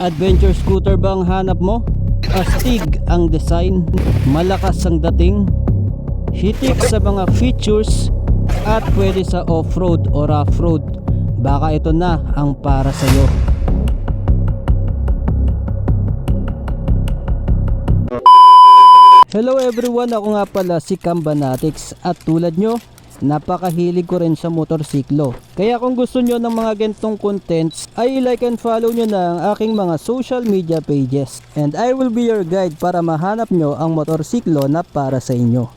Adventure scooter ba ang hanap mo? Astig ang design, malakas ang dating, hitik sa mga features, at pwede sa off-road o rough-road. Baka ito na ang para sa'yo. Hello everyone, ako nga pala si Cambanatics at tulad nyo, napakahilig ko rin sa motorsiklo. Kaya kung gusto nyo ng mga ganitong contents ay like and follow nyo na ang aking mga social media pages. And I will be your guide para mahanap nyo ang motorsiklo na para sa inyo.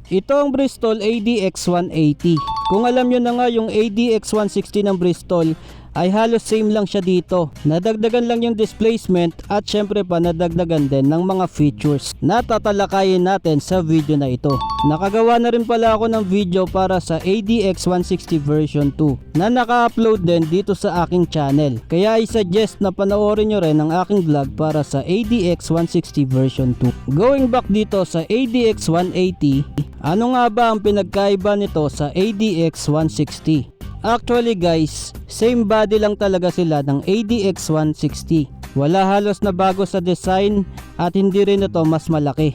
Ito ang Bristol ADX 180. Kung alam nyo na nga yung ADX 160 ng Bristol ay halos same lang siya dito. Nadagdagan lang yung displacement at syempre pa nadagdagan din ng mga features na tatalakayin natin sa video na ito. Nakagawa na rin pala ako ng video para sa ADX 160 version 2 na naka-upload din dito sa aking channel. Kaya I suggest na panoorin nyo rin ang aking vlog para sa ADX 160 version 2. Going back dito sa ADX 180, ano nga ba ang pinagkaiba nito sa ADX 160? Actually guys, same body lang talaga sila ng ADX 160. Wala halos na bago sa design at hindi rin ito mas malaki.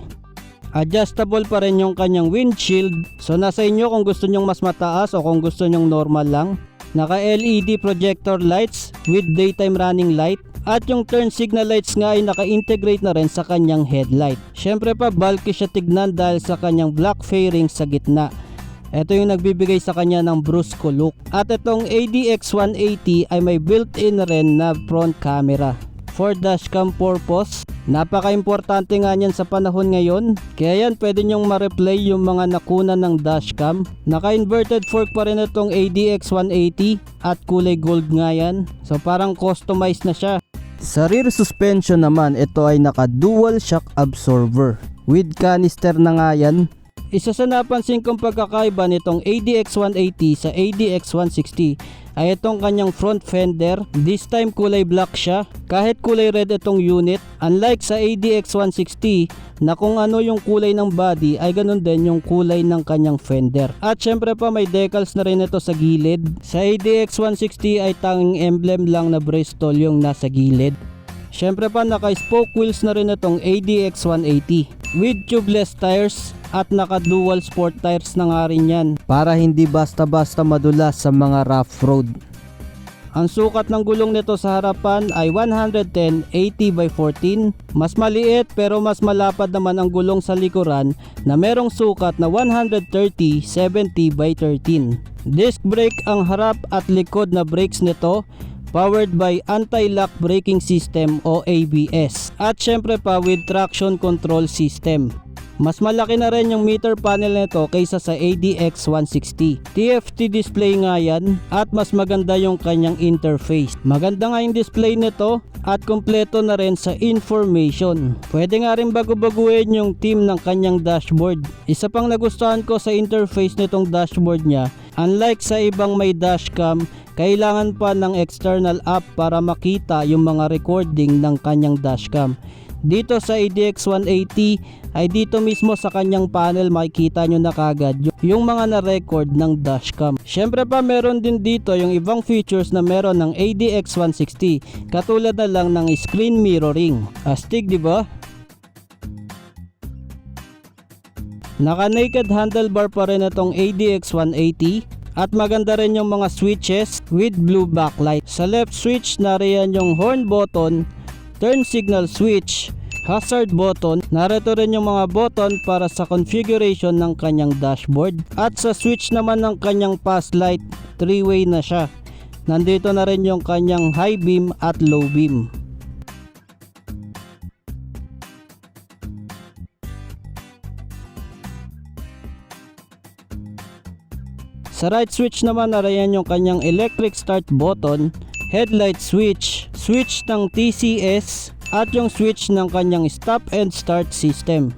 Adjustable pa rin yung kanyang windshield, so nasa inyo kung gusto nyong mas mataas o kung gusto nyong normal lang. Naka LED projector lights with daytime running light at yung turn signal lights nga ay naka-integrate na rin sa kanyang headlight. Syempre pa bulky siya tignan dahil sa kanyang black fairing sa gitna. Ito yung nagbibigay sa kanya ng brusco look. At itong ADX 180 ay may built-in rin na front camera. For dashcam purpose, napaka-importante nga niyan sa panahon ngayon. Kaya yan pwede nyong ma-replay yung mga nakunan ng dashcam. Naka-inverted fork pa rin itong ADX 180 at kulay gold nga yan. So parang customized na siya. Sa rear suspension naman, ito ay naka-dual shock absorber. With canister na nga yan. Isa sa napansin kong pagkakaiba nitong ADX 180 sa ADX 160 ay itong kanyang front fender. This time kulay black siya. Kahit kulay red itong unit, unlike sa ADX 160 na kung ano yung kulay ng body ay ganun din yung kulay ng kanyang fender. At syempre pa may decals na rin ito sa gilid. Sa ADX 160 ay tanging emblem lang na Bristol yung nasa gilid. Syempre pa naka-spoke wheels na rin itong ADX 180 with tubeless tires at naka-dual sport tires na nga rin yan para hindi basta-basta madulas sa mga rough road. Ang sukat ng gulong nito sa harapan ay 110/80/14. Mas maliit pero mas malapad naman ang gulong sa likuran na merong sukat na 130/70/13. Disc brake ang harap at likod na brakes nito, powered by anti-lock braking system o ABS. At syempre pa with traction control system. Mas malaki na rin yung meter panel nito kaysa sa ADX 160. TFT display nga yan at mas maganda yung kanyang interface. Maganda nga yung display nito at kompleto na rin sa information. Pwede nga rin bago-baguhin yung theme ng kanyang dashboard. Isa pang nagustuhan ko sa interface nitong dashboard niya, unlike sa ibang may dashcam, kailangan pa ng external app para makita yung mga recording ng kanyang dashcam. Dito sa ADX 180 ay dito mismo sa kanyang panel makikita nyo na kagad yung mga na-record ng dashcam. Syempre pa meron din dito yung ibang features na meron ng ADX 160 katulad na lang ng screen mirroring. Astig diba? Naka naked handlebar pa rin itong ADX 180. At maganda rin yung mga switches with blue backlight. Sa left switch nariyan yung horn button, turn signal switch, hazard button. Narito rin yung mga button para sa configuration ng kanyang dashboard. At sa switch naman ng kanyang pass light, 3-way na siya. Nandito na rin yung kanyang high beam at low beam. Sa right switch naman nariyan yung kanyang electric start button, headlight switch, switch ng TCS at yung switch ng kanyang stop and start system.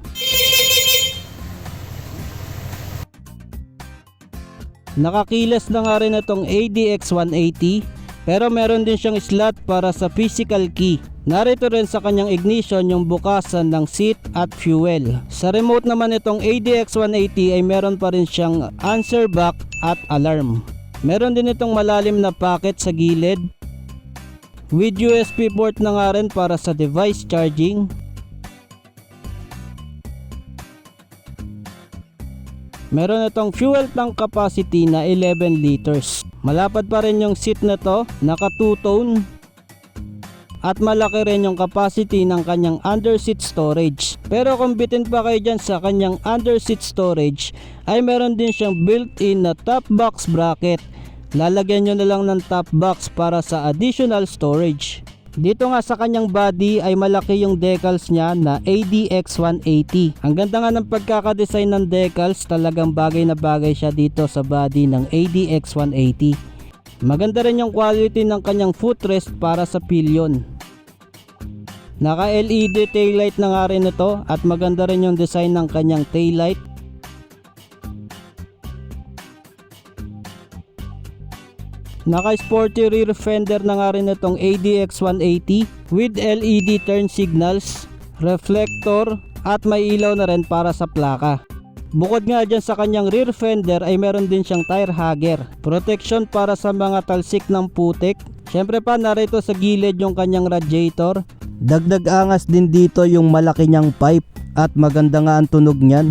Nakakiles na nga rin itong ADX 180 pero meron din siyang slot para sa physical key. Narito rin sa kanyang ignition yung bukasan ng seat at fuel. Sa remote naman itong ADX 180 ay meron pa rin siyang answer back at alarm. Meron din itong malalim na pocket sa gilid. with USB port na nga rin para sa device charging. Meron itong fuel tank capacity na 11 liters. Malapad pa rin yung seat na to, naka two-tone. At malaki rin yung capacity ng kanyang underseat storage. Pero kung bitin pa kayo dyan sa kanyang underseat storage, ay meron din siyang built-in na top box bracket. Lalagyan nyo na lang ng top box para sa additional storage. Dito nga sa kanyang body ay malaki yung decals niya na ADX180. Ang ganda nga ng pagkakadesign ng decals, talagang bagay na bagay siya dito sa body ng ADX180. Maganda rin yung quality ng kanyang footrest para sa pillion. Naka LED taillight na nga rin ito at maganda rin yung design ng kanyang taillight. Naka sporty rear fender na nga rin itong ADX180 with LED turn signals, reflector at may ilaw na rin para sa plaka. Bukod nga dyan sa kanyang rear fender ay meron din siyang tire hugger, protection para sa mga talsik ng putik. Syempre pa narito sa gilid yung kanyang radiator. Dagdag angas din dito yung malaki niyang pipe at maganda nga ang tunog niyan.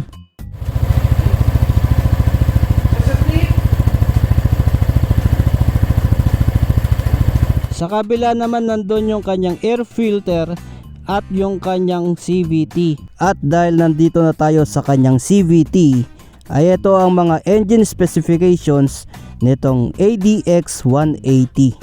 Sa kabila naman nandun yung kanyang air filter at yung kanyang CVT. At dahil nandito na tayo sa kanyang CVT, ay ito ang mga engine specifications nitong ADX180.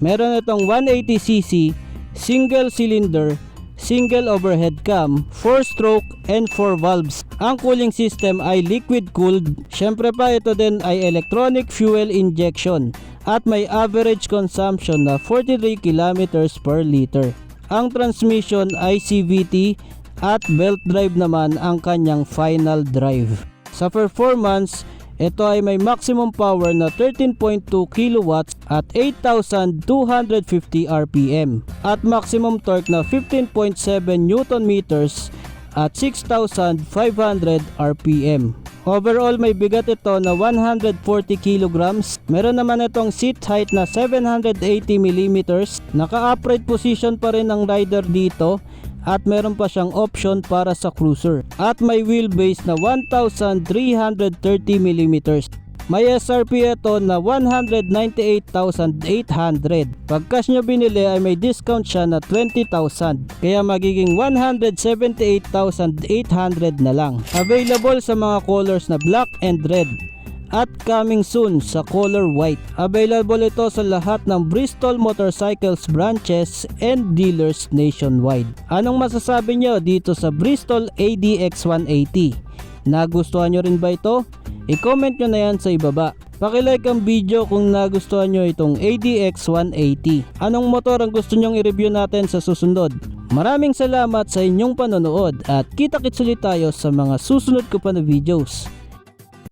Meron itong 180cc, single cylinder, single overhead cam, 4-stroke and 4 valves. Ang cooling system ay liquid cooled. Syempre pa ito din ay electronic fuel injection at may average consumption na 43 kilometers per liter. Ang transmission ay CVT at belt drive naman ang kanyang final drive. Sa performance, ito ay may maximum power na 13.2 kilowatts at 8,250 RPM at maximum torque na 15.7 Newton meters at 6,500 RPM. Overall may bigat ito na 140 kilograms. Meron naman itong seat height na 780 mm. Naka-upright position pa rin ang rider dito at meron pa siyang option para sa cruiser. At may wheelbase na 1,330 mm. May SRP ito na 198,800. Pag cash nyo binili ay may discount siya na 20,000. Kaya magiging 178,800 na lang. Available sa mga colors na black and red. At coming soon sa color white. Available ito sa lahat ng Bristol Motorcycles branches and dealers nationwide. Anong masasabi nyo dito sa Bristol ADX180? Nagustuhan nyo rin ba ito? I-comment nyo na yan sa ibaba. Pakilike ang video kung nagustuhan nyo itong ADX180. Anong motor ang gusto nyong i-review natin sa susunod? Maraming salamat sa inyong panonood at kita-kits ulit tayo sa mga susunod ko pa na videos.